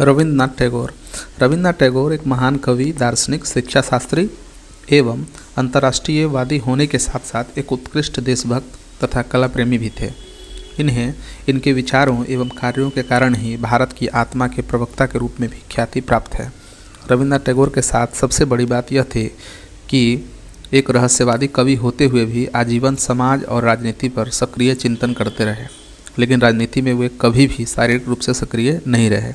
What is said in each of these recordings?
रविन्द्रनाथ टैगोर। रविन्द्रनाथ टैगोर एक महान कवि, दार्शनिक, शिक्षाशास्त्री एवं अंतर्राष्ट्रीयवादी होने के साथ साथ एक उत्कृष्ट देशभक्त तथा कला प्रेमी भी थे। इन्हें इनके विचारों एवं कार्यों के कारण ही भारत की आत्मा के प्रवक्ता के रूप में भी ख्याति प्राप्त है। रविन्द्रनाथ टैगोर के साथ सबसे बड़ी बात यह थी कि एक रहस्यवादी कवि होते हुए भी आजीवन समाज और राजनीति पर सक्रिय चिंतन करते रहे, लेकिन राजनीति में वे कभी भी शारीरिक रूप से सक्रिय नहीं रहे,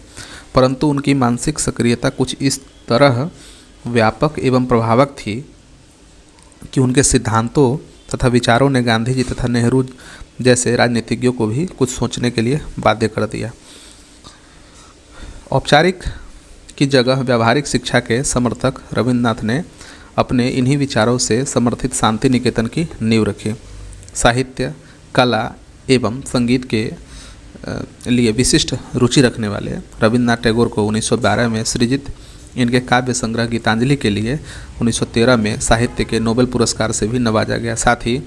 परंतु उनकी मानसिक सक्रियता कुछ इस तरह व्यापक एवं प्रभावक थी कि उनके सिद्धांतों तथा विचारों ने गांधी जी तथा नेहरू जैसे राजनीतिज्ञों को भी कुछ सोचने के लिए बाध्य कर दिया। औपचारिक की जगह व्यावहारिक शिक्षा के समर्थक रविन्द्रनाथ ने अपने इन्हीं विचारों से समर्थित शांति निकेतन की नींव रखी। साहित्य, कला एवं संगीत के लिए विशिष्ट रुचि रखने वाले रविन्द्रनाथ टैगोर को 1912 में सृजित इनके काव्य संग्रह गीतांजलि के लिए 1913 में साहित्य के नोबेल पुरस्कार से भी नवाजा गया। साथ ही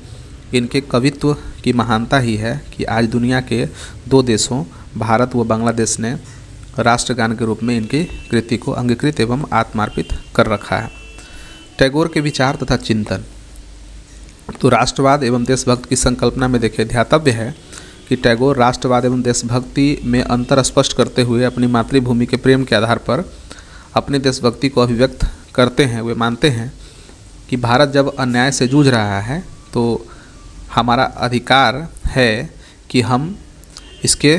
इनके कवित्व की महानता ही है कि आज दुनिया के दो देशों भारत व बांग्लादेश ने राष्ट्रगान के रूप में इनकी कृति को अंगीकृत एवं आत्मार्पित कर रखा है। टैगोर के विचार तथा चिंतन तो राष्ट्रवाद एवं देशभक्त की संकल्पना में देखे ध्यातव्य है कि टैगोर राष्ट्रवाद एवं देशभक्ति में अंतर स्पष्ट करते हुए अपनी मातृभूमि के प्रेम के आधार पर अपनी देशभक्ति को अभिव्यक्त करते हैं। वे मानते हैं कि भारत जब अन्याय से जूझ रहा है तो हमारा अधिकार है कि हम इसके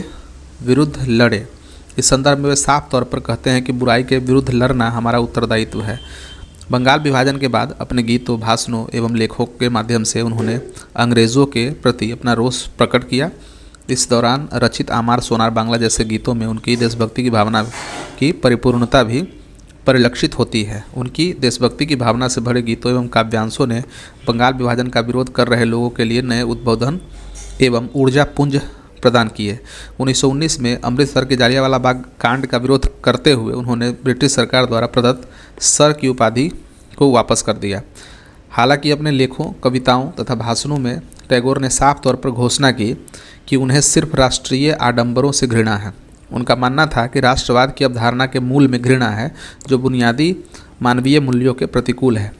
विरुद्ध लड़ें। इस संदर्भ में वे साफ तौर पर कहते हैं कि बुराई के विरुद्ध लड़ना हमारा उत्तरदायित्व है। बंगाल विभाजन के बाद अपने गीतों, भाषणों एवं लेखों के माध्यम से उन्होंने अंग्रेज़ों के प्रति अपना रोष प्रकट किया। इस दौरान रचित आमार सोनार बांग्ला जैसे गीतों में उनकी देशभक्ति की भावना की परिपूर्णता भी परिलक्षित होती है। उनकी देशभक्ति की भावना से भरे गीतों एवं काव्यांशों ने बंगाल विभाजन का विरोध कर रहे लोगों के लिए नए उद्बोधन एवं ऊर्जा पुंज प्रदान किए। 1919 में अमृतसर के जालियांवाला बाग कांड का विरोध करते हुए उन्होंने ब्रिटिश सरकार द्वारा प्रदत्त सर की उपाधि को वापस कर दिया। हालांकि अपने लेखों, कविताओं तथा भाषणों में टैगोर ने साफ तौर पर घोषणा की कि उन्हें सिर्फ राष्ट्रीय आडंबरों से घृणा है। उनका मानना था कि राष्ट्रवाद की अवधारणा के मूल में घृणा है जो बुनियादी मानवीय मूल्यों के प्रतिकूल है।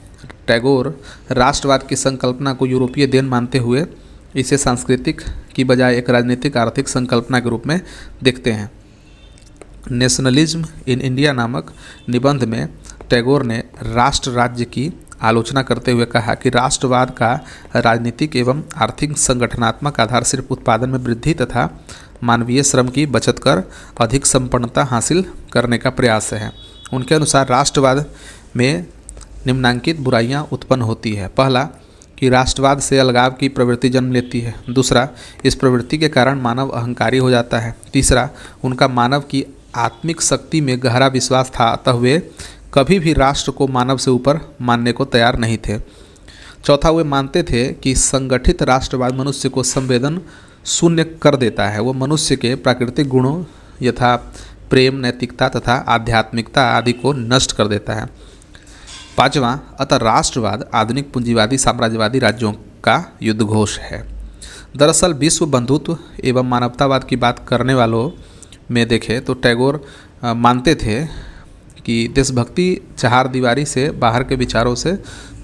टैगोर राष्ट्रवाद की संकल्पना को यूरोपीय देन मानते हुए इसे सांस्कृतिक की बजाय एक राजनीतिक आर्थिक संकल्पना के रूप में देखते हैं। नेशनलिज्म इन इंडिया नामक निबंध में टैगोर ने राष्ट्र राज्य की आलोचना करते हुए कहा कि राष्ट्रवाद का राजनीतिक एवं आर्थिक संगठनात्मक आधार सिर्फ उत्पादन में वृद्धि तथा मानवीय श्रम की बचत कर अधिक संपन्नता हासिल करने का प्रयास है। उनके अनुसार राष्ट्रवाद में निम्नांकित बुराइयां उत्पन्न होती है। पहला कि राष्ट्रवाद से अलगाव की प्रवृत्ति जन्म लेती है। दूसरा, इस प्रवृत्ति के कारण मानव अहंकारी हो जाता है। तीसरा, उनका मानव की आत्मिक शक्ति में गहरा विश्वास था, अतः वे कभी भी राष्ट्र को मानव से ऊपर मानने को तैयार नहीं थे। चौथा, वे मानते थे कि संगठित राष्ट्रवाद मनुष्य को संवेदन शून्य कर देता है। वो मनुष्य के प्राकृतिक गुणों यथा प्रेम, नैतिकता तथा आध्यात्मिकता आदि को नष्ट कर देता है। पांचवां, अतः राष्ट्रवाद आधुनिक पूंजीवादी साम्राज्यवादी राज्यों का युद्धघोष है। दरअसल विश्व बंधुत्व एवं मानवतावाद की बात करने वालों में देखें तो टैगोर मानते थे कि देशभक्ति चार दीवारी से बाहर के विचारों से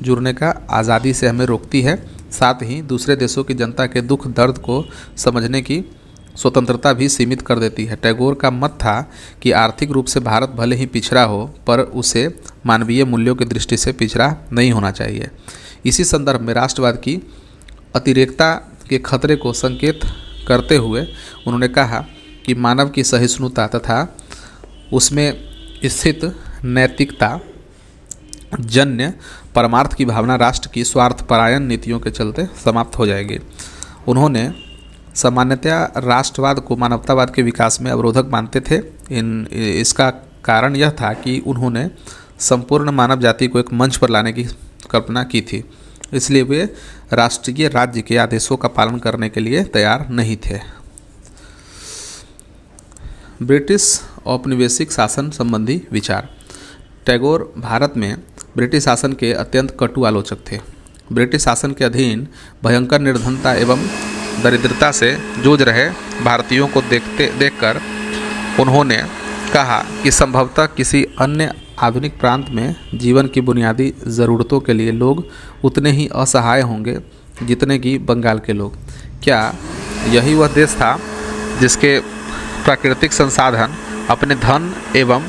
जुड़ने का आज़ादी से हमें रोकती है, साथ ही दूसरे देशों की जनता के दुख दर्द को समझने की स्वतंत्रता भी सीमित कर देती है। टैगोर का मत था कि आर्थिक रूप से भारत भले ही पिछड़ा हो पर उसे मानवीय मूल्यों की दृष्टि से पिछड़ा नहीं होना चाहिए। इसी संदर्भ में राष्ट्रवाद की अतिरेकता के खतरे को संकेत करते हुए उन्होंने कहा कि मानव की सहिष्णुता तथा उसमें स्थित नैतिकता जन्य परमार्थ की भावना राष्ट्र की स्वार्थपरायण नीतियों के चलते समाप्त हो जाएगी। उन्होंने सामान्यतया राष्ट्रवाद को मानवतावाद के विकास में अवरोधक मानते थे। इसका कारण यह था कि उन्होंने संपूर्ण मानव जाति को एक मंच पर लाने की कल्पना की थी, इसलिए वे राष्ट्रीय राज्य के आदेशों का पालन करने के लिए तैयार नहीं थे। ब्रिटिश औपनिवेशिक शासन संबंधी विचार। टैगोर भारत में ब्रिटिश शासन के अत्यंत कटु आलोचक थे। ब्रिटिश शासन के अधीन भयंकर निर्धनता एवं दरिद्रता से जूझ रहे भारतीयों को देखकर उन्होंने कहा कि संभवतः किसी अन्य आधुनिक प्रांत में जीवन की बुनियादी ज़रूरतों के लिए लोग उतने ही असहाय होंगे जितने कि बंगाल के लोग। क्या यही वह देश था जिसके प्राकृतिक संसाधन अपने धन एवं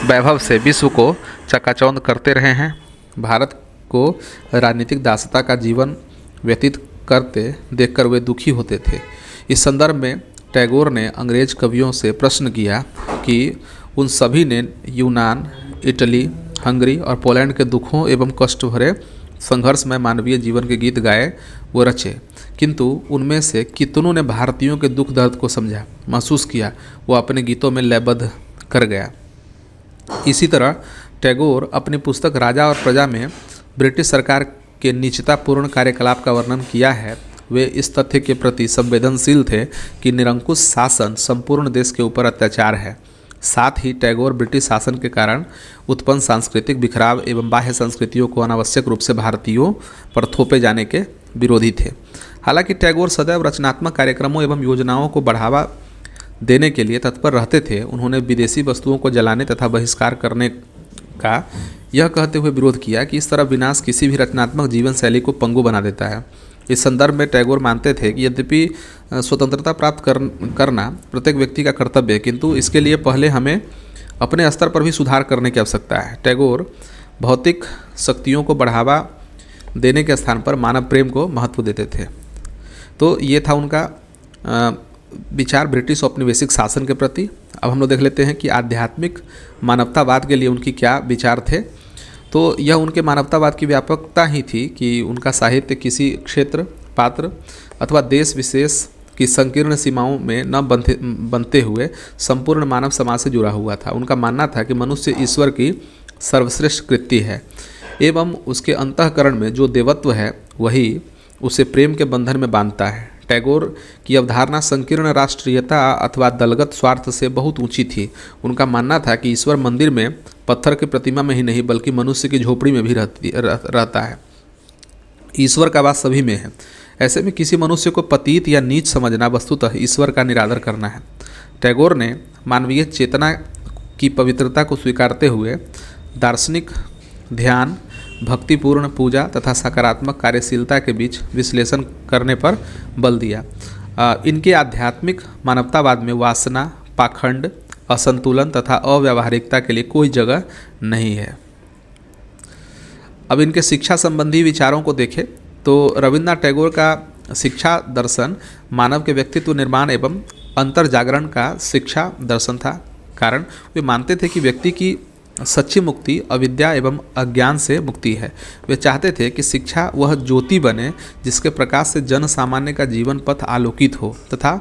वैभव से विश्व को चकाचौंध करते रहे हैं? भारत को राजनीतिक दासता का जीवन व्यतीत करते देखकर वे दुखी होते थे। इस संदर्भ में टैगोर ने अंग्रेज कवियों से प्रश्न किया कि उन सभी ने यूनान, इटली, हंगरी और पोलैंड के दुखों एवं कष्ट भरे संघर्षमय मानवीय जीवन के गीत गाए व रचे, किंतु उनमें से कितनों ने भारतीयों के दुख दर्द को समझा, महसूस किया, वो अपने गीतों में लयबद्ध कर गया। इसी तरह टैगोर अपनी पुस्तक राजा और प्रजा में ब्रिटिश सरकार के नीचतापूर्ण कार्यकलाप का वर्णन किया है। वे इस तथ्य के प्रति संवेदनशील थे कि निरंकुश शासन संपूर्ण देश के ऊपर अत्याचार है। साथ ही टैगोर ब्रिटिश शासन के कारण उत्पन्न सांस्कृतिक बिखराव एवं बाह्य संस्कृतियों को अनावश्यक रूप से भारतीयों पर थोपे जाने के विरोधी थे। हालांकि टैगोर सदैव रचनात्मक कार्यक्रमों एवं योजनाओं को बढ़ावा देने के लिए तत्पर रहते थे। उन्होंने विदेशी वस्तुओं को जलाने तथा बहिष्कार करने का यह कहते हुए विरोध किया कि इस तरह विनाश किसी भी रचनात्मक जीवन शैली को पंगु बना देता है। इस संदर्भ में टैगोर मानते थे कि यद्यपि स्वतंत्रता प्राप्त करना प्रत्येक व्यक्ति का कर्तव्य है, किंतु इसके लिए पहले हमें अपने स्तर पर भी सुधार करने की आवश्यकता है। टैगोर भौतिक शक्तियों को बढ़ावा देने के स्थान पर मानव प्रेम को महत्व देते थे। तो ये था उनका विचार ब्रिटिश औपनिवेशिक शासन के प्रति। अब हम लोग देख लेते हैं कि आध्यात्मिक मानवतावाद के लिए उनकी क्या विचार थे। तो यह उनके मानवतावाद की व्यापकता ही थी कि उनका साहित्य किसी क्षेत्र, पात्र अथवा देश विशेष की संकीर्ण सीमाओं में न बनते हुए संपूर्ण मानव समाज से जुड़ा हुआ था। उनका मानना था कि मनुष्य ईश्वर की सर्वश्रेष्ठ कृति है एवं उसके अंतःकरण में जो देवत्व है वही उसे प्रेम के बंधन में बांधता है। टैगोर की अवधारणा संकीर्ण राष्ट्रीयता अथवा दलगत स्वार्थ से बहुत ऊंची थी। उनका मानना था कि ईश्वर मंदिर में पत्थर की प्रतिमा में ही नहीं बल्कि मनुष्य की झोपड़ी में भी रहता है। ईश्वर का वास सभी में है। ऐसे में किसी मनुष्य को पतित या नीच समझना वस्तुतः ईश्वर का निरादर करना है। टैगोर ने मानवीय चेतना की पवित्रता को स्वीकारते हुए दार्शनिक ध्यान, भक्तिपूर्ण पूजा तथा सकारात्मक कार्यशीलता के बीच विश्लेषण करने पर बल दिया। इनके आध्यात्मिक मानवतावाद में वासना, पाखंड, असंतुलन तथा अव्यावहारिकता के लिए कोई जगह नहीं है। अब इनके शिक्षा संबंधी विचारों को देखें तो रविन्द्रनाथ टैगोर का शिक्षा दर्शन मानव के व्यक्तित्व निर्माण एवं अंतर जागरण का शिक्षा दर्शन था। कारण वे मानते थे कि व्यक्ति की सच्ची मुक्ति अविद्या एवं अज्ञान से मुक्ति है। वे चाहते थे कि शिक्षा वह ज्योति बने जिसके प्रकाश से जन सामान्य का जीवन पथ आलोकित हो तथा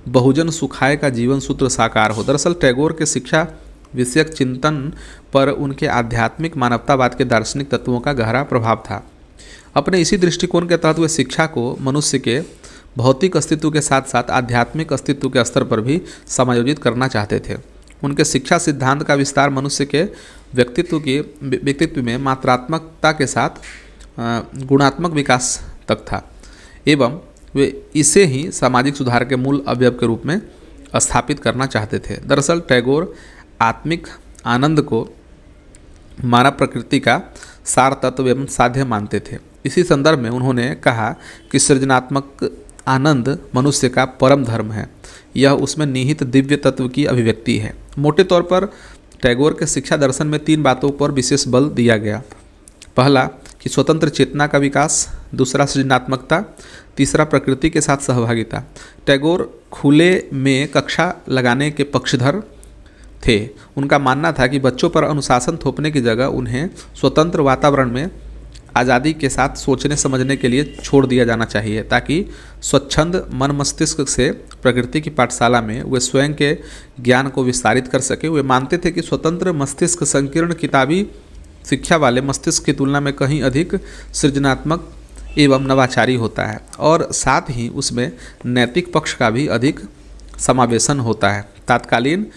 बहुजन सुखाय का जीवन सूत्र साकार हो। दरअसल टैगोर के शिक्षा विषयक चिंतन पर उनके आध्यात्मिक मानवतावाद के दार्शनिक तत्वों का गहरा प्रभाव था। अपने इसी दृष्टिकोण के तहत वे शिक्षा को मनुष्य के भौतिक अस्तित्व के साथ साथ आध्यात्मिक अस्तित्व के स्तर पर भी समायोजित करना चाहते थे। उनके शिक्षा सिद्धांत का विस्तार मनुष्य के व्यक्तित्व में मात्रात्मकता के साथ गुणात्मक विकास तक था एवं वे इसे ही सामाजिक सुधार के मूल अवयव के रूप में स्थापित करना चाहते थे। दरअसल टैगोर आत्मिक आनंद को मानव प्रकृति का सार तत्व एवं साध्य मानते थे। इसी संदर्भ में उन्होंने कहा कि सृजनात्मक आनंद मनुष्य का परम धर्म है, यह उसमें निहित दिव्य तत्व की अभिव्यक्ति है। मोटे तौर पर टैगोर के शिक्षा दर्शन में 3 बातों पर विशेष बल दिया गया। पहला कि स्वतंत्र चेतना का विकास, दूसरा सृजनात्मकता, तीसरा प्रकृति के साथ सहभागिता। टैगोर खुले में कक्षा लगाने के पक्षधर थे। उनका मानना था कि बच्चों पर अनुशासन थोपने की जगह उन्हें स्वतंत्र वातावरण में आज़ादी के साथ सोचने समझने के लिए छोड़ दिया जाना चाहिए ताकि स्वच्छंद मन मस्तिष्क से प्रकृति की पाठशाला में वे स्वयं के ज्ञान को विस्तारित कर सके। वे मानते थे कि स्वतंत्र मस्तिष्क संकीर्ण किताबी शिक्षा वाले मस्तिष्क की तुलना में कहीं अधिक सृजनात्मक एवं नवाचारी होता है और साथ ही उसमें नैतिक पक्ष का भी अधिक समावेशन होता है। तत्कालीन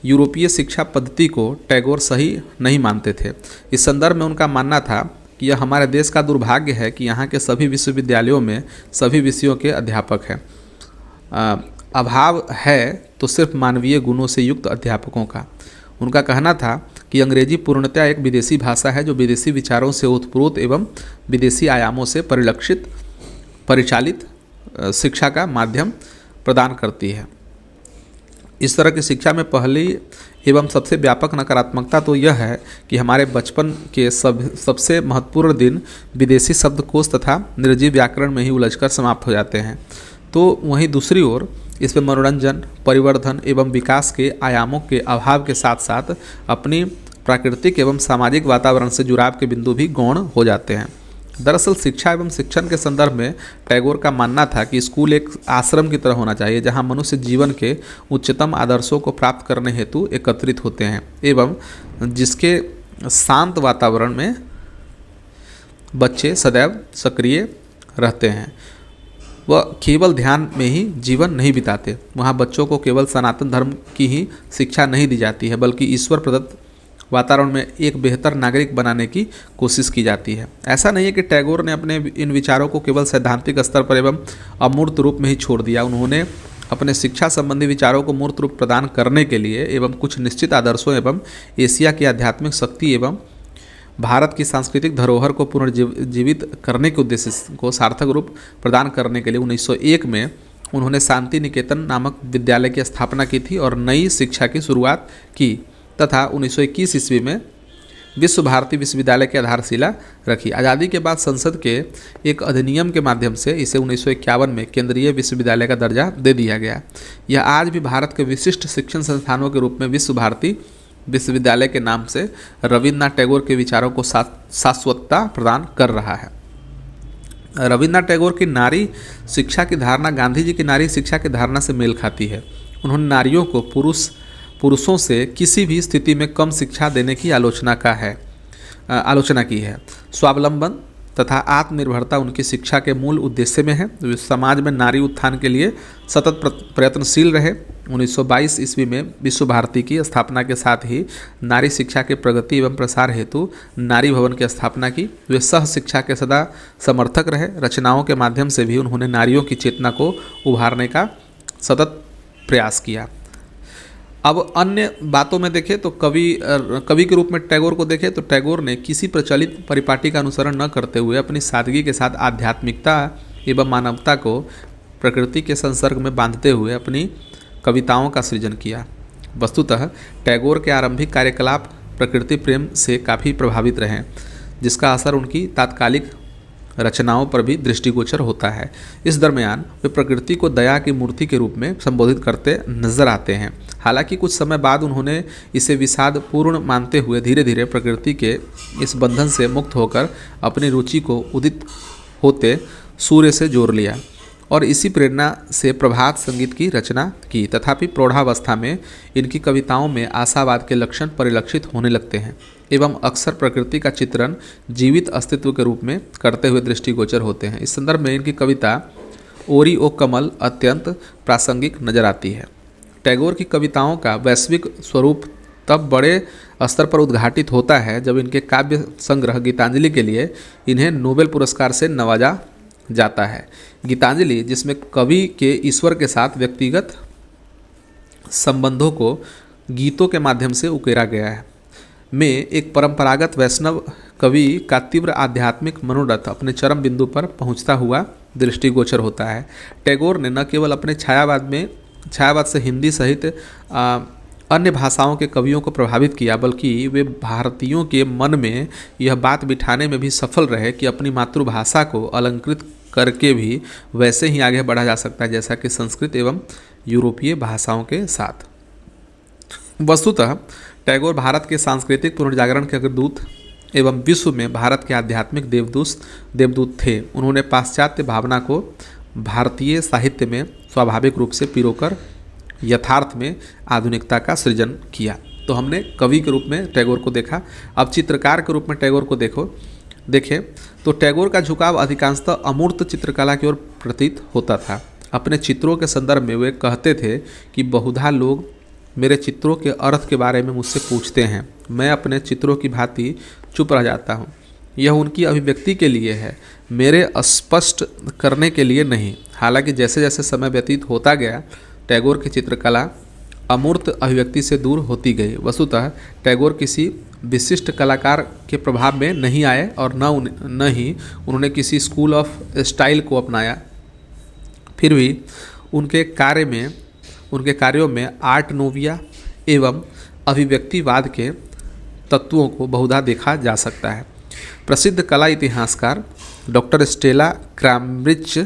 यूरोपीय शिक्षा पद्धति को टैगोर सही नहीं मानते थे। इस संदर्भ में उनका मानना था कि यह हमारे देश का दुर्भाग्य है कि यहाँ के सभी विश्वविद्यालयों में सभी विषयों के अध्यापक हैं। अभाव है तो सिर्फ मानवीय गुणों से युक्त अध्यापकों का। उनका कहना था कि अंग्रेजी पूर्णतया एक विदेशी भाषा है जो विदेशी विचारों से ओतप्रोत एवं विदेशी आयामों से परिचालित शिक्षा का माध्यम प्रदान करती है। इस तरह की शिक्षा में पहली एवं सबसे व्यापक नकारात्मकता तो यह है कि हमारे बचपन के सबसे महत्वपूर्ण दिन विदेशी शब्दकोश तथा निर्जीव व्याकरण में ही उलझकर समाप्त हो जाते हैं। तो वहीं दूसरी ओर इसमें मनोरंजन, परिवर्धन एवं विकास के आयामों के अभाव के साथ साथ अपनी प्राकृतिक एवं सामाजिक वातावरण से जुड़ाव के बिंदु भी गौण हो जाते हैं। दरअसल शिक्षा एवं शिक्षण के संदर्भ में टैगोर का मानना था कि स्कूल एक आश्रम की तरह होना चाहिए जहां मनुष्य जीवन के उच्चतम आदर्शों को प्राप्त करने हेतु एकत्रित होते हैं एवं जिसके शांत वातावरण में बच्चे सदैव सक्रिय रहते हैं। वह केवल ध्यान में ही जीवन नहीं बिताते। वहाँ बच्चों को केवल सनातन धर्म की ही शिक्षा नहीं दी जाती है बल्कि ईश्वर प्रदत्त वातावरण में एक बेहतर नागरिक बनाने की कोशिश की जाती है। ऐसा नहीं है कि टैगोर ने अपने इन विचारों को केवल सैद्धांतिक स्तर पर एवं अमूर्त रूप में ही छोड़ दिया। उन्होंने अपने शिक्षा संबंधी विचारों को मूर्त रूप प्रदान करने के लिए एवं कुछ निश्चित आदर्शों एवं एशिया की आध्यात्मिक शक्ति एवं भारत की सांस्कृतिक धरोहर को पुनर्जीवित करने के उद्देश्य को सार्थक रूप प्रदान करने के लिए 1901 में उन्होंने शांति निकेतन नामक विद्यालय की स्थापना की थी और नई शिक्षा की शुरुआत की तथा 1921 ईस्वी में विश्व भारती विश्वविद्यालय की आधारशिला रखी। आज़ादी के बाद संसद के एक अधिनियम के माध्यम से इसे 1951 में केंद्रीय विश्वविद्यालय का दर्जा दे दिया गया। यह आज भी भारत के विशिष्ट शिक्षण संस्थानों के रूप में विश्व भारती विश्वविद्यालय के नाम से रविन्द्रनाथ टैगोर के विचारों को शाश्वतता प्रदान कर रहा है। रविन्द्रनाथ टैगोर की नारी शिक्षा की धारणा गांधी जी की नारी शिक्षा की धारणा से मेल खाती है। उन्होंने नारियों को पुरुषों से किसी भी स्थिति में कम शिक्षा देने की आलोचना की है। स्वावलंबन तथा आत्मनिर्भरता उनकी शिक्षा के मूल उद्देश्य में है। वे समाज में नारी उत्थान के लिए सतत प्रयत्नशील रहे। 1922 ईस्वी में विश्व भारती की स्थापना के साथ ही नारी शिक्षा के प्रगति एवं प्रसार हेतु नारी भवन की स्थापना की। वे सह शिक्षा के सदा समर्थक रहे। रचनाओं के माध्यम से भी उन्होंने नारियों की चेतना को उभारने का सतत प्रयास किया। अब अन्य बातों में देखें तो कवि के रूप में टैगोर को देखें तो टैगोर ने किसी प्रचलित परिपाटी का अनुसरण न करते हुए अपनी सादगी के साथ आध्यात्मिकता एवं मानवता को प्रकृति के संसर्ग में बांधते हुए अपनी कविताओं का सृजन किया। वस्तुतः टैगोर के आरंभिक कार्यकलाप प्रकृति प्रेम से काफ़ी प्रभावित रहे, जिसका असर उनकी तात्कालिक रचनाओं पर भी दृष्टिगोचर होता है। इस दरमियान वे प्रकृति को दया की मूर्ति के रूप में संबोधित करते नजर आते हैं। हालांकि कुछ समय बाद उन्होंने इसे विषादपूर्ण मानते हुए धीरे धीरे प्रकृति के इस बंधन से मुक्त होकर अपनी रुचि को उदित होते सूर्य से जोड़ लिया और इसी प्रेरणा से प्रभात संगीत की रचना की। तथापि प्रौढ़ावस्था में इनकी कविताओं में आशावाद के लक्षण परिलक्षित होने लगते हैं एवं अक्सर प्रकृति का चित्रण जीवित अस्तित्व के रूप में करते हुए दृष्टिगोचर होते हैं। इस संदर्भ में इनकी कविता ओरी ओ कमल अत्यंत प्रासंगिक नजर आती है। टैगोर की कविताओं का वैश्विक स्वरूप तब बड़े स्तर पर उद्घाटित होता है जब इनके काव्य संग्रह गीतांजलि के लिए इन्हें नोबेल पुरस्कार से नवाजा जाता है। गीतांजलि, जिसमें कवि के ईश्वर के साथ व्यक्तिगत संबंधों को गीतों के माध्यम से उकेरा गया है, में एक परंपरागत वैष्णव कवि का तीव्र आध्यात्मिक मनोरथ अपने चरम बिंदु पर पहुंचता हुआ दृष्टिगोचर होता है। टैगोर ने न केवल अपने छायावाद से हिंदी सहित अन्य भाषाओं के कवियों को प्रभावित किया, बल्कि वे भारतीयों के मन में यह बात बिठाने में भी सफल रहे कि अपनी मातृभाषा को अलंकृत करके भी वैसे ही आगे बढ़ा जा सकता है जैसा कि संस्कृत एवं यूरोपीय भाषाओं के साथ। वस्तुतः टैगोर भारत के सांस्कृतिक पुनर्जागरण के अग्रदूत एवं विश्व में भारत के आध्यात्मिक देवदूत थे। उन्होंने पाश्चात्य भावना को भारतीय साहित्य में स्वाभाविक रूप से पिरोकर यथार्थ में आधुनिकता का सृजन किया। तो हमने कवि के रूप में टैगोर को देखा। अब चित्रकार के रूप में टैगोर को देखें तो टैगोर का झुकाव अधिकांशतः अमूर्त चित्रकला की ओर प्रतीत होता था। अपने चित्रों के संदर्भ में वे कहते थे कि बहुधा लोग मेरे चित्रों के अर्थ के बारे में मुझसे पूछते हैं, मैं अपने चित्रों की भांति चुप रह जाता हूँ। यह उनकी अभिव्यक्ति के लिए है, मेरे स्पष्ट करने के लिए नहीं। हालांकि जैसे जैसे समय व्यतीत होता गया टैगोर की चित्रकला अमूर्त अभिव्यक्ति से दूर होती गई। वस्तुतः टैगोर किसी विशिष्ट कलाकार के प्रभाव में नहीं आए और न ही उन्होंने किसी स्कूल ऑफ स्टाइल को अपनाया। फिर भी उनके कार्यों में आर्ट नोविया एवं अभिव्यक्तिवाद के तत्वों को बहुधा देखा जा सकता है। प्रसिद्ध कला इतिहासकार डॉक्टर स्टेला क्रैमब्रिज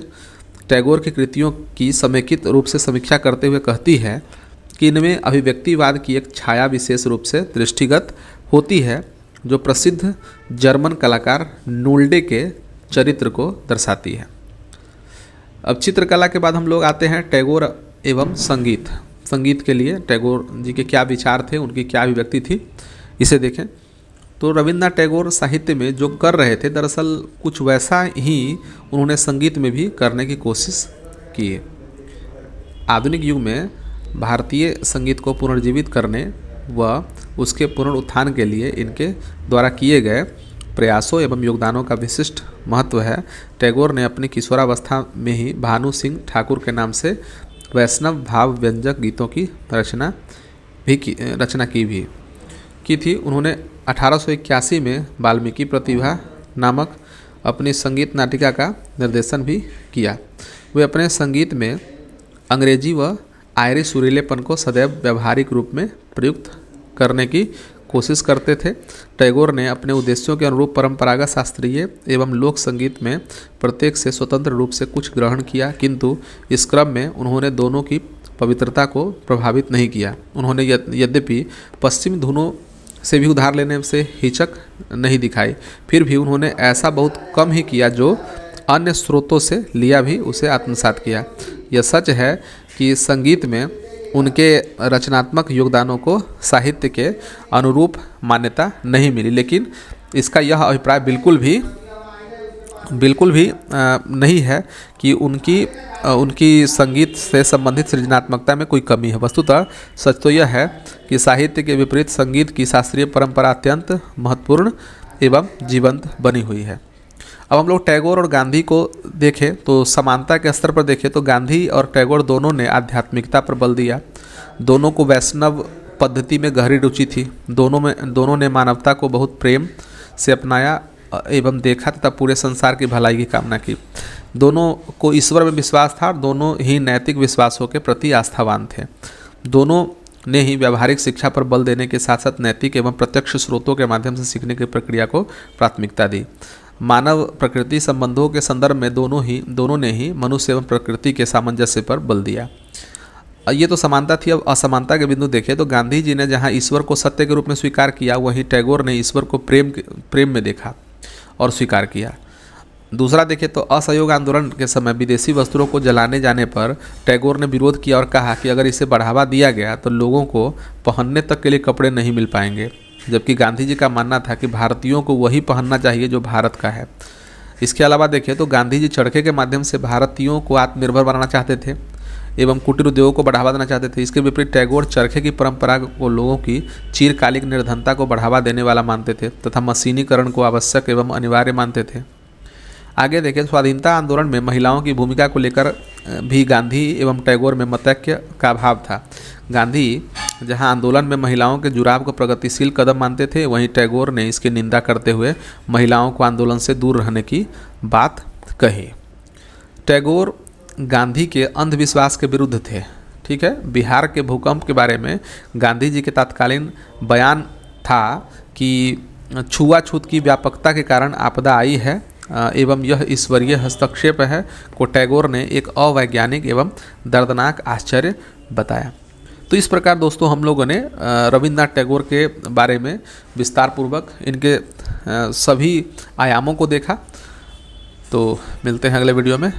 टैगोर की कृतियों की समेकित रूप से समीक्षा करते हुए कहती है कि इनमें अभिव्यक्तिवाद की एक छाया विशेष रूप से दृष्टिगत होती है, जो प्रसिद्ध जर्मन कलाकार नोल्डे के चरित्र को दर्शाती है। अब चित्रकला के बाद हम लोग आते हैं टैगोर एवं संगीत। संगीत के लिए टैगोर जी के क्या विचार थे, उनकी क्या अभिव्यक्ति थी, इसे देखें। तो रविन्द्रनाथ टैगोर साहित्य में जो कर रहे थे, दरअसल कुछ वैसा ही उन्होंने संगीत में भी करने की कोशिश की है। आधुनिक युग में भारतीय संगीत को पुनर्जीवित करने व उसके पुनरुत्थान के लिए इनके द्वारा किए गए प्रयासों एवं योगदानों का विशिष्ट महत्व है। टैगोर ने अपनी किशोरावस्था में ही भानु सिंह ठाकुर के नाम से वैष्णव भाव व्यंजक गीतों की रचना की थी। उन्होंने 1881 में वाल्मीकि प्रतिभा नामक अपनी संगीत नाटिका का निर्देशन भी किया। वे अपने संगीत में अंग्रेजी व आयरिश सुरीलेपन को सदैव व्यावहारिक रूप में प्रयुक्त करने की कोशिश करते थे। टैगोर ने अपने उद्देश्यों के अनुरूप परंपरागत शास्त्रीय एवं लोक संगीत में प्रत्येक से स्वतंत्र रूप से कुछ ग्रहण किया, किंतु इस क्रम में उन्होंने दोनों की पवित्रता को प्रभावित नहीं किया। उन्होंने यद्यपि पश्चिमी धुनों से भी उधार लेने से हिचक नहीं दिखाई, फिर भी उन्होंने ऐसा बहुत कम ही किया जो अन्य स्रोतों से लिया भी उसे आत्मसात किया। यह सच है कि संगीत में उनके रचनात्मक योगदानों को साहित्य के अनुरूप मान्यता नहीं मिली, लेकिन इसका यह अभिप्राय बिल्कुल भी नहीं है कि उनकी संगीत से संबंधित सृजनात्मकता में कोई कमी है। वस्तुतः सच तो यह है कि साहित्य के विपरीत संगीत की शास्त्रीय परंपरा अत्यंत महत्वपूर्ण एवं जीवंत बनी हुई है। अब हम लोग टैगोर और गांधी को देखें तो समानता के स्तर पर देखें तो गांधी और टैगोर दोनों ने आध्यात्मिकता पर बल दिया। दोनों को वैष्णव पद्धति में गहरी रुचि थी। दोनों ने मानवता को बहुत प्रेम से अपनाया एवं देखा तथा पूरे संसार की भलाई की कामना की। दोनों को ईश्वर में विश्वास था और दोनों ही नैतिक विश्वासों के प्रति आस्थावान थे। दोनों ने ही व्यावहारिक शिक्षा पर बल देने के साथ साथ नैतिक एवं प्रत्यक्ष स्रोतों के माध्यम से सीखने की प्रक्रिया को प्राथमिकता दी। मानव प्रकृति संबंधों के संदर्भ में दोनों ने ही मनुष्य एवं प्रकृति के सामंजस्य पर बल दिया। ये तो समानता थी। अब असमानता के बिंदु देखें तो गांधी जी ने जहाँ ईश्वर को सत्य के रूप में स्वीकार किया, वहीं टैगोर ने ईश्वर को प्रेम में देखा और स्वीकार किया। दूसरा देखें तो असहयोग आंदोलन के समय विदेशी वस्त्रों को जलाने जाने पर टैगोर ने विरोध किया और कहा कि अगर इसे बढ़ावा दिया गया तो लोगों को पहनने तक के लिए कपड़े नहीं मिल पाएंगे, जबकि गांधी जी का मानना था कि भारतीयों को वही पहनना चाहिए जो भारत का है। इसके अलावा देखें तो गांधी जी चरखे के माध्यम से भारतीयों को आत्मनिर्भर बनाना चाहते थे एवं कुटीर उद्योगों को बढ़ावा देना चाहते थे। इसके विपरीत टैगोर चरखे की परंपरा को लोगों की चिरकालिक निर्धनता को बढ़ावा देने वाला मानते थे तथा मशीनीकरण को आवश्यक एवं अनिवार्य मानते थे। आगे देखें, स्वाधीनता आंदोलन में महिलाओं की भूमिका को लेकर भी गांधी एवं टैगोर में मतैक्य का अभाव था। गांधी जहां आंदोलन में महिलाओं के जुड़ाव को प्रगतिशील कदम मानते थे, वहीं टैगोर ने इसकी निंदा करते हुए महिलाओं को आंदोलन से दूर रहने की बात कही। टैगोर गांधी के अंधविश्वास के विरुद्ध थे। ठीक है, बिहार के भूकंप के बारे में गांधी जी के तत्कालीन बयान था कि छुआछूत की व्यापकता के कारण आपदा आई है एवं यह ईश्वरीय हस्तक्षेप है, को टैगोर ने एक अवैज्ञानिक एवं दर्दनाक आश्चर्य बताया। तो इस प्रकार दोस्तों हम लोगों ने रविन्द्रनाथ टैगोर के बारे में विस्तार पूर्वक इनके सभी आयामों को देखा। तो मिलते हैं अगले वीडियो में।